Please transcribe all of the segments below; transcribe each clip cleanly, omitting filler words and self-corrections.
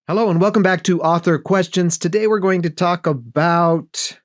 Hello and welcome back to Author Questions. Today we're going to talk about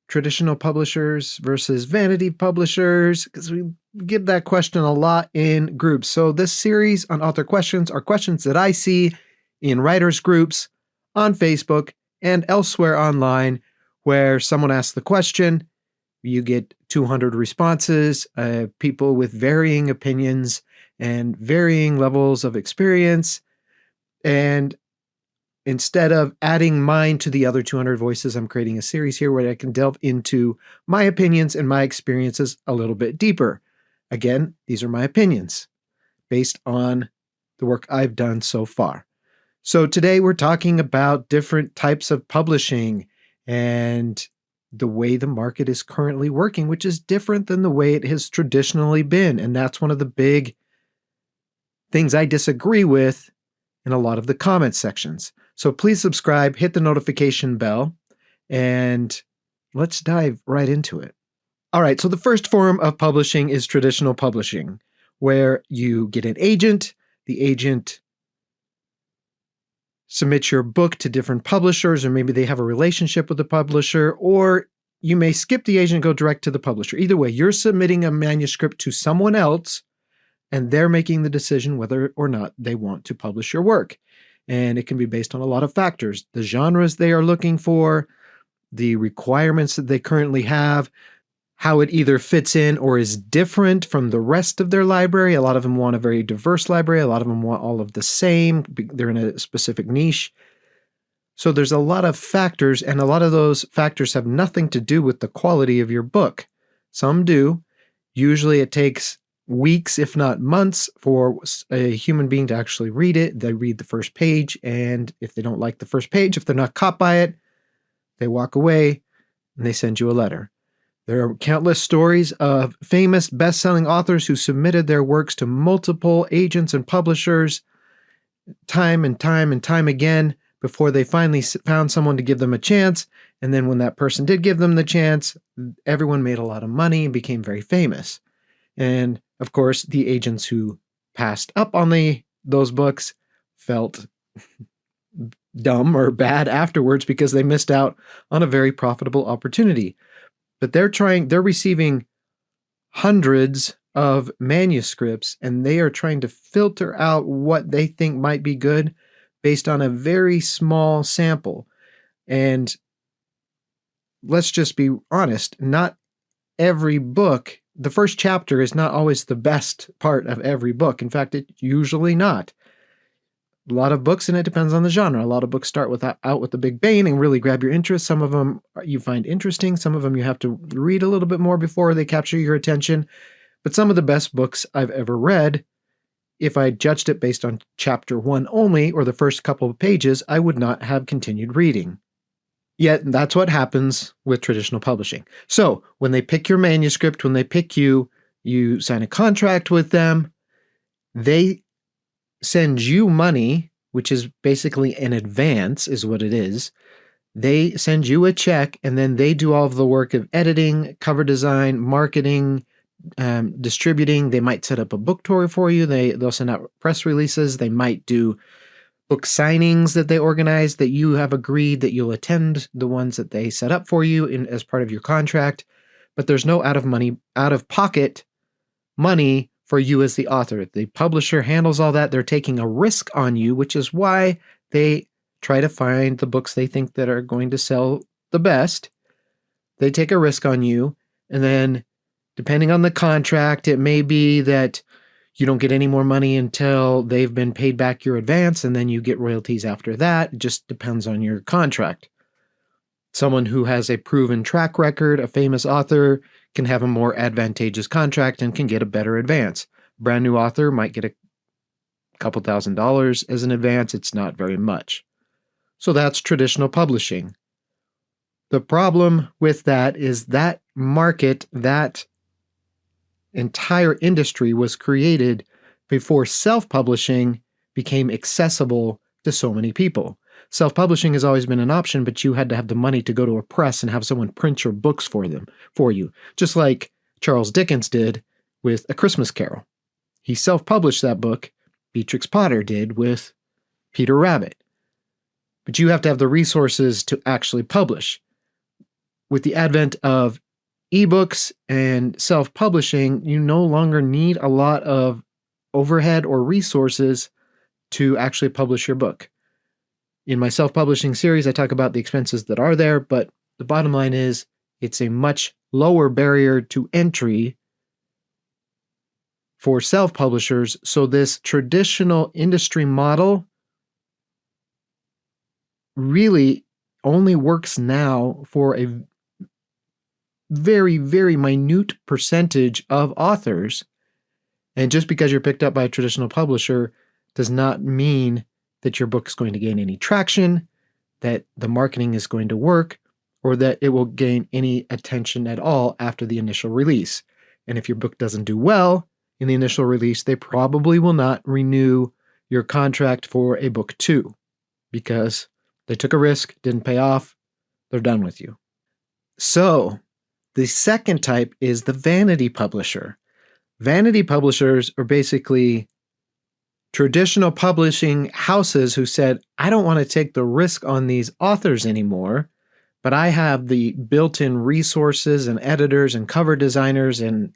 traditional publishers versus vanity publishers because we get that question a lot in groups. So this series on Author Questions are questions that I see in writers groups on Facebook and elsewhere online where someone asks the question, you get 200 responses, people with varying opinions and varying levels of experience. And instead of adding mine to the other 200 voices, I'm creating a series here where I can delve into my opinions and my experiences a little bit deeper. Again, these are my opinions based on the work I've done so far. So today we're talking about different types of publishing and the way the market is currently working, which is different than the way it has traditionally been. And that's one of the big things I disagree with in a lot of the comment sections. So please subscribe, hit the notification bell, and let's dive right into it. All right, so the first form of publishing is traditional publishing, where you get an agent, the agent submits your book to different publishers, or maybe they have a relationship with the publisher, or you may skip the agent and go direct to the publisher. Either way, you're submitting a manuscript to someone else and they're making the decision whether or not they want to publish your work. And it can be based on a lot of factors: the genres they are looking for, the requirements that they currently have, how it either fits in or is different from the rest of their library. A lot of them want a very diverse library. A lot of them want all of the same. They're in a specific niche. So there's a lot of factors, and a lot of those factors have nothing to do with the quality of your book. Some do. Usually it takes weeks, if not months, for a human being to actually read it. They read the first page, and if they don't like the first page, if they're not caught by it, they walk away and they send you a letter. There are countless stories of famous best-selling authors who submitted their works to multiple agents and publishers time and time and time again before they finally found someone to give them a chance. And then when that person did give them the chance, everyone made a lot of money and became very famous. And of course, the agents who passed up on those books felt dumb or bad afterwards because they missed out on a very profitable opportunity. But they're receiving hundreds of manuscripts, and they are trying to filter out what they think might be good based on a very small sample. And let's just be honest, not every book, the first chapter is not always the best part of every book. In fact, it's usually not. A lot of books, and it depends on the genre. A lot of books start out with a big bang and really grab your interest. Some of them you find interesting. Some of them you have to read a little bit more before they capture your attention. But some of the best books I've ever read, if I judged it based on chapter 1 only, or the first couple of pages, I would not have continued reading. Yet that's what happens with traditional publishing. So when they pick your manuscript, when they pick you, you sign a contract with them, they send you money, which is basically an advance, is what it is. They send you a check, and then they do all of the work of editing, cover design, marketing, distributing. They might set up a book tour for you. They'll send out press releases. They might do book signings that they organize that you have agreed that you'll attend, the ones that they set up for you as part of your contract. But there's no out-of-pocket money for you as the author. The publisher handles all that. They're taking a risk on you, which is why they try to find the books they think that are going to sell the best. They take a risk on you, and then depending on the contract, it may be that you don't get any more money until they've been paid back your advance, and then you get royalties after that. It just depends on your contract. Someone who has a proven track record, a famous author, can have a more advantageous contract and can get a better advance. A brand new author might get a couple $1,000s as an advance. It's not very much. So that's traditional publishing. The problem with that is that market, that entire industry was created before self-publishing became accessible to so many people. Self-publishing has always been an option, but you had to have the money to go to a press and have someone print your books for you, just like Charles Dickens did with A Christmas Carol. He self-published that book. Beatrix Potter did with Peter Rabbit. But you have to have the resources to actually publish. With the advent of ebooks and self-publishing, you no longer need a lot of overhead or resources to actually publish your book. In my self-publishing series, I talk about the expenses that are there, but the bottom line is it's a much lower barrier to entry for self-publishers. So this traditional industry model really only works now for a very, very minute percentage of authors. And just because you're picked up by a traditional publisher does not mean that your book is going to gain any traction, that the marketing is going to work, or that it will gain any attention at all after the initial release. And if your book doesn't do well in the initial release, they probably will not renew your contract for a book 2 because they took a risk, didn't pay off, they're done with you. So the second type is the vanity publisher. Vanity publishers are basically traditional publishing houses who said, I don't want to take the risk on these authors anymore, but I have the built-in resources and editors and cover designers and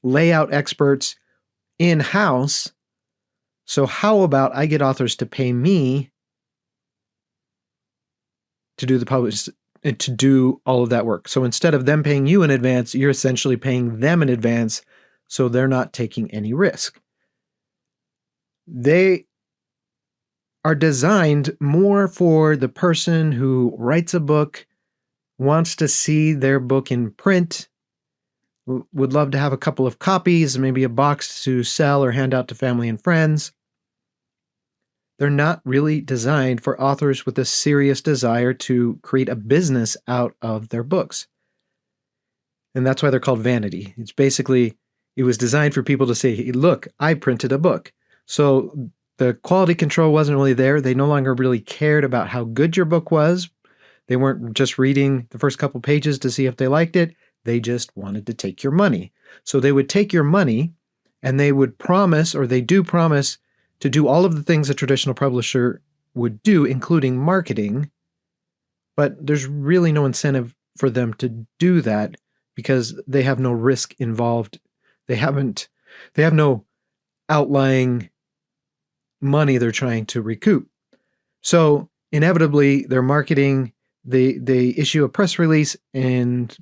layout experts in-house. So how about I get authors to pay me to do the publish and to do all of that work. So instead of them paying you in advance, you're essentially paying them in advance, so they're not taking any risk. They are designed more for the person who writes a book, wants to see their book in print, would love to have a couple of copies, maybe a box to sell or hand out to family and friends. They're not really designed for authors with a serious desire to create a business out of their books. And that's why they're called vanity. It's basically, it was designed for people to say, hey, look, I printed a book. So the quality control wasn't really there. They no longer really cared about how good your book was. They weren't just reading the first couple pages to see if they liked it. They just wanted to take your money. So they would take your money and they would promise, or they do promise, to do all of the things a traditional publisher would do, including marketing, but there's really no incentive for them to do that because they have no risk involved. They have no outlying money they're trying to recoup. So inevitably, their marketing, they issue a press release, and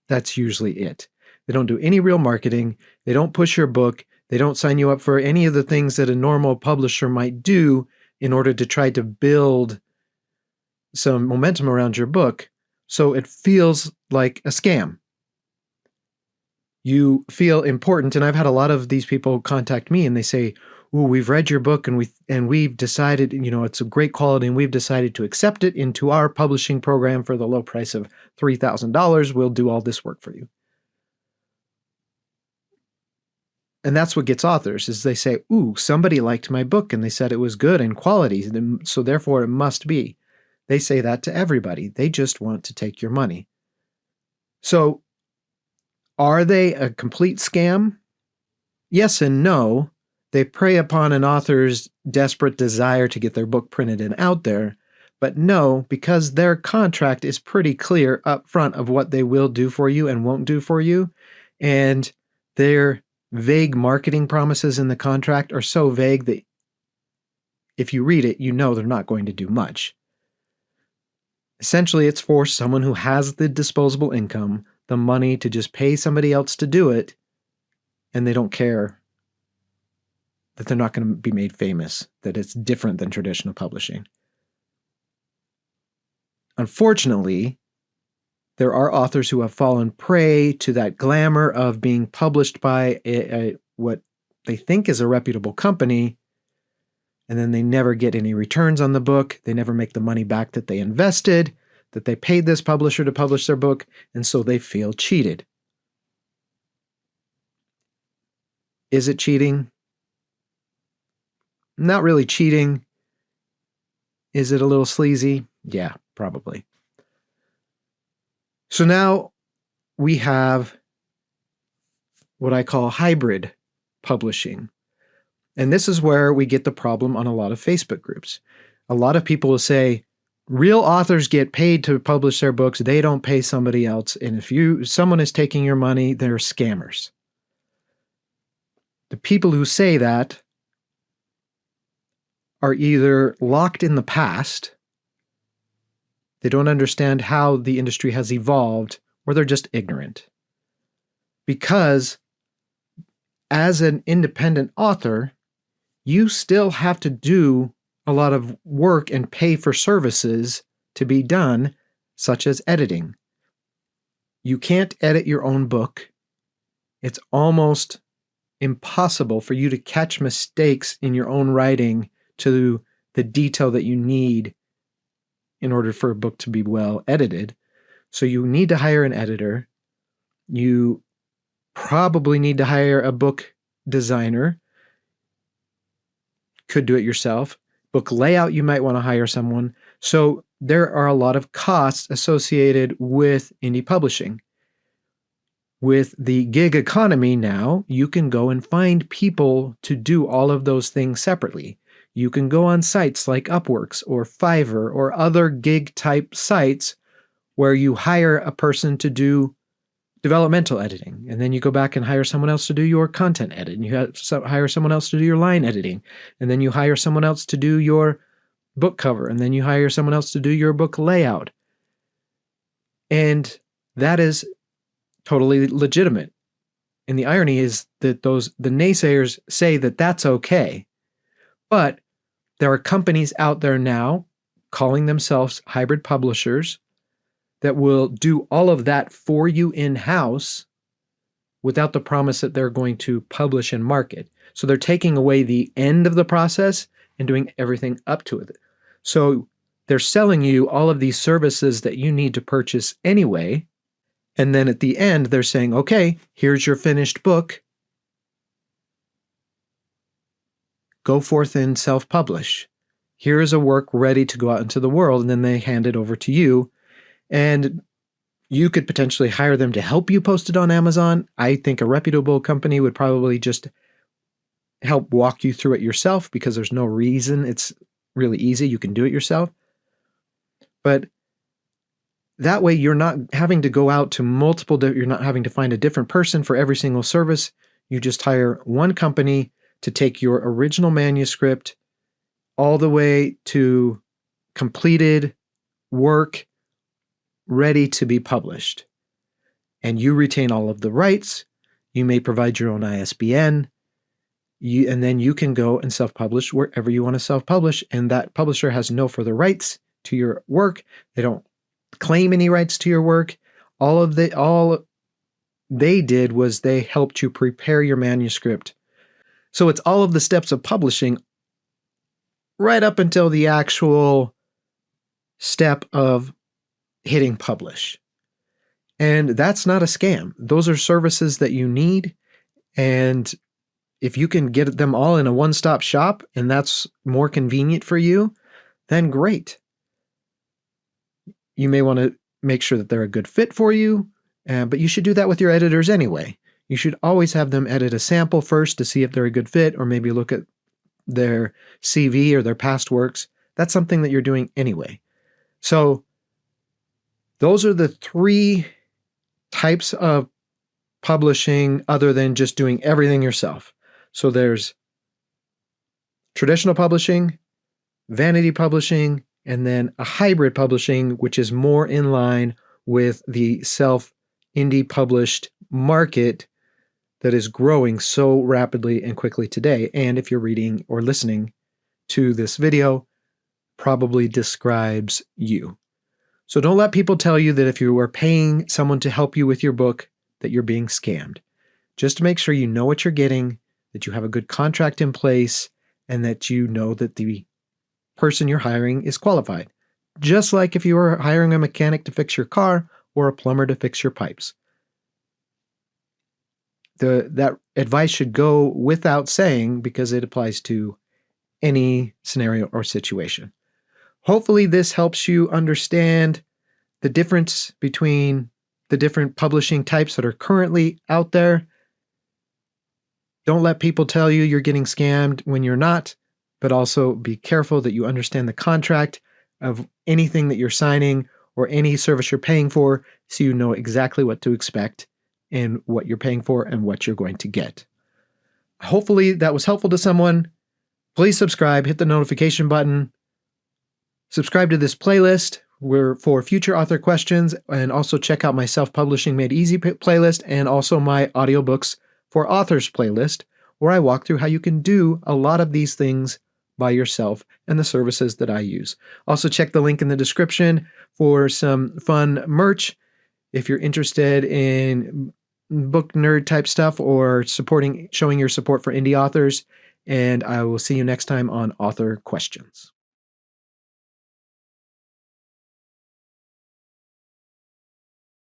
that's usually it. They don't do any real marketing. They don't push your book. They don't sign you up for any of the things that a normal publisher might do in order to try to build some momentum around your book. So it feels like a scam. You feel important, and I've had a lot of these people contact me and they say, "Ooh, we've read your book and we've decided, it's a great quality, and we've decided to accept it into our publishing program for the low price of $3,000. We'll do all this work for you." And that's what gets authors, is they say, ooh, somebody liked my book and they said it was good and quality, so therefore it must be. They say that to everybody. They just want to take your money. So are they a complete scam? Yes and no. They prey upon an author's desperate desire to get their book printed and out there. But no, because their contract is pretty clear up front of what they will do for you and won't do for you. And their vague marketing promises in the contract are so vague that if you read it, you know they're not going to do much. Essentially, it's for someone who has the disposable income, the money to just pay somebody else to do it, and they don't care that they're not going to be made famous, that it's different than traditional publishing. Unfortunately, there are authors who have fallen prey to that glamour of being published by what they think is a reputable company, and then they never get any returns on the book. They never make the money back that they invested, that they paid this publisher to publish their book, and so they feel cheated. Is it cheating? Not really cheating. Is it a little sleazy? Yeah, probably. So now we have what I call hybrid publishing. And this is where we get the problem on a lot of Facebook groups. A lot of people will say, real authors get paid to publish their books. They don't pay somebody else. And if someone is taking your money, they're scammers. The people who say that are either locked in the past, they don't understand how the industry has evolved, or they're just ignorant. Because as an independent author, you still have to do a lot of work and pay for services to be done, such as editing. You can't edit your own book. It's almost impossible for you to catch mistakes in your own writing to the detail that you need in order for a book to be well edited. So you need to hire an editor. You probably need to hire a book designer. Could do it yourself. Book layout, you might want to hire someone. So there are a lot of costs associated with indie publishing. With the gig economy now, you can go and find people to do all of those things separately. You can go on sites like Upworks or Fiverr or other gig type sites where you hire a person to do developmental editing, and then you go back and hire someone else to do your content edit, and you hire someone else to do your line editing, and then you hire someone else to do your book cover, and then you hire someone else to do your book layout. And that is totally legitimate. And the irony is that the naysayers say that that's okay. But there are companies out there now calling themselves hybrid publishers that will do all of that for you in-house without the promise that they're going to publish and market. So they're taking away the end of the process and doing everything up to it. So they're selling you all of these services that you need to purchase anyway. And then at the end, they're saying, okay, here's your finished book. Go forth and self-publish. Here is a work ready to go out into the world, and then they hand it over to you. And you could potentially hire them to help you post it on Amazon. I think a reputable company would probably just help walk you through it yourself because there's no reason. It's really easy. You can do it yourself. But that way you're not having to go out to you're not having to find a different person for every single service. You just hire one company to take your original manuscript all the way to completed work ready to be published. And you retain all of the rights. You may provide your own ISBN. And then you can go and self-publish wherever you want to self-publish. And that publisher has no further rights to your work. They don't claim any rights to your work. All they did was they helped you prepare your manuscript. So it's all of the steps of publishing right up until the actual step of hitting publish. And that's not a scam. Those are services that you need. And if you can get them all in a one-stop shop and that's more convenient for you, then great. You may want to make sure that they're a good fit for you, but you should do that with your editors anyway. You should always have them edit a sample first to see if they're a good fit, or maybe look at their CV or their past works. That's something that you're doing anyway. So those are the three types of publishing other than just doing everything yourself. So there's traditional publishing, vanity publishing, and then a hybrid publishing, which is more in line with the self-indie published market that is growing so rapidly and quickly today. And if you're reading or listening to this video, probably describes you. So don't let people tell you that if you are paying someone to help you with your book, that you're being scammed. Just make sure you know what you're getting, that you have a good contract in place, and that you know that the person you're hiring is qualified. Just like if you were hiring a mechanic to fix your car or a plumber to fix your pipes. That advice should go without saying because it applies to any scenario or situation. Hopefully this helps you understand the difference between the different publishing types that are currently out there. Don't let people tell you you're getting scammed when you're not, but also be careful that you understand the contract of anything that you're signing or any service you're paying for so you know exactly what to expect and what you're paying for and what you're going to get. Hopefully that was helpful to someone. Please subscribe, hit the notification button, subscribe to this playlist for future author questions, and also check out my Self-Publishing Made Easy playlist and also my audiobooks for authors playlist, where I walk through how you can do a lot of these things by yourself and the services that I use. Also check the link in the description for some fun merch if you're interested in book nerd type stuff or showing your support for indie authors. And I will see you next time on Author Questions.